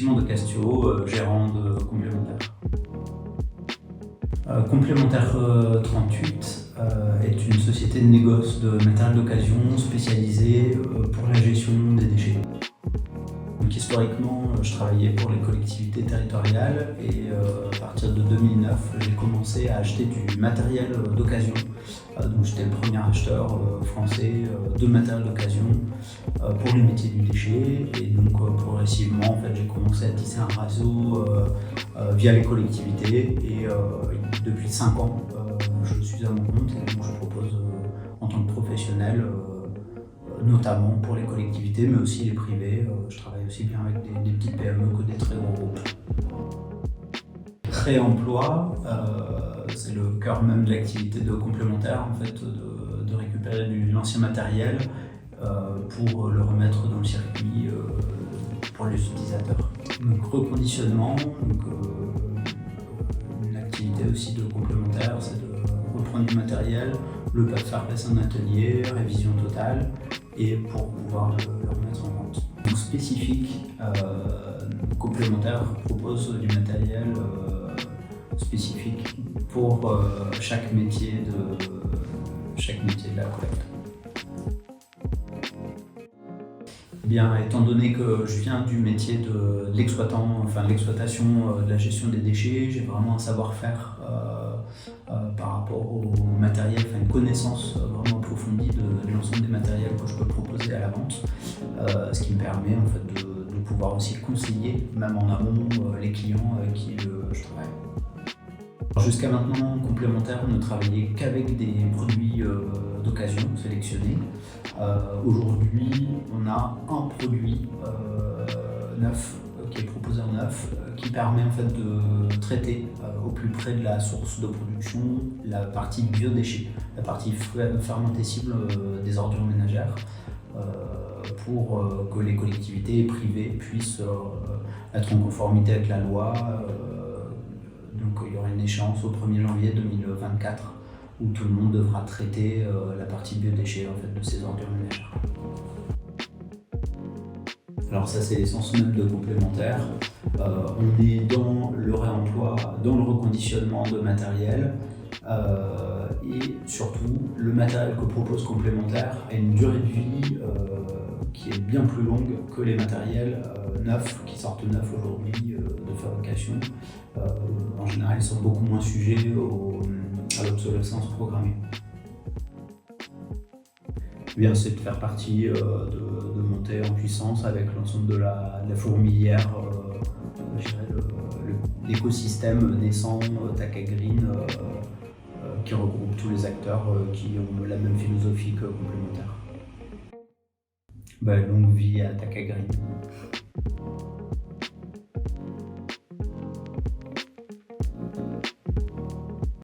Simon de Castio, gérant de Complémentaire. Complémentaire 38 est une société de négoce de matériel d'occasion spécialisée pour la gestion des déchets. Donc, historiquement, je travaillais pour les collectivités territoriales et à partir de 2009, j'ai commencé à acheter du matériel d'occasion. Donc j'étais le premier acheteur français de matériel d'occasion pour les métiers du déchet, et donc progressivement en fait, j'ai commencé à tisser un réseau via les collectivités, et depuis 5 ans je suis à mon compte et donc je propose en tant que professionnel notamment pour les collectivités mais aussi les privés. Je travaille aussi bien avec des petites PME que des très gros groupes. Réemploi, c'est le cœur même de l'activité de Complémentaire, en fait, de récupérer l'ancien matériel pour le remettre dans le circuit pour les utilisateurs. Donc reconditionnement, une activité aussi de Complémentaire, c'est de reprendre du matériel, le faire passer en atelier, révision totale, et pour pouvoir le remettre en vente. Donc spécifique, Complémentaire propose du matériel spécifique pour chaque métier de la collecte. Bien, étant donné que je viens du métier de l'exploitation de la gestion des déchets, j'ai vraiment un savoir-faire par rapport au matériel, une connaissance vraiment approfondie de l'ensemble des matériels que je peux proposer à la vente, ce qui me permet en fait de pouvoir aussi conseiller, même en amont, les clients avec qui je travaille. Jusqu'à maintenant, Complémentaire ne travaillait qu'avec des produits d'occasion sélectionnés. Aujourd'hui, on a un produit neuf qui est proposé en neuf, qui permet en fait de traiter au plus près de la source de production la partie biodéchets, la partie fermentescible des ordures ménagères, pour que les collectivités privées puissent être en conformité avec la loi. Donc il y aura une échéance au 1er janvier 2024 où tout le monde devra traiter la partie biodéchets en fait, de ces ordures ménagères. Alors ça c'est l'essence même de Complémentaire. On est dans le réemploi, dans le reconditionnement de matériel, et surtout le matériel que propose Complémentaire a une durée de vie qui est bien plus longue que les matériels neufs qui sortent neufs aujourd'hui de fabrication. En général, ils sont beaucoup moins sujets à l'obsolescence programmée. Bien, c'est de faire partie de monter en puissance avec l'ensemble de la fourmilière, l'écosystème naissant Taka-Green, qui regroupe tous les acteurs qui ont la même philosophie que Complémentaire. Longue vie à Taka-Green.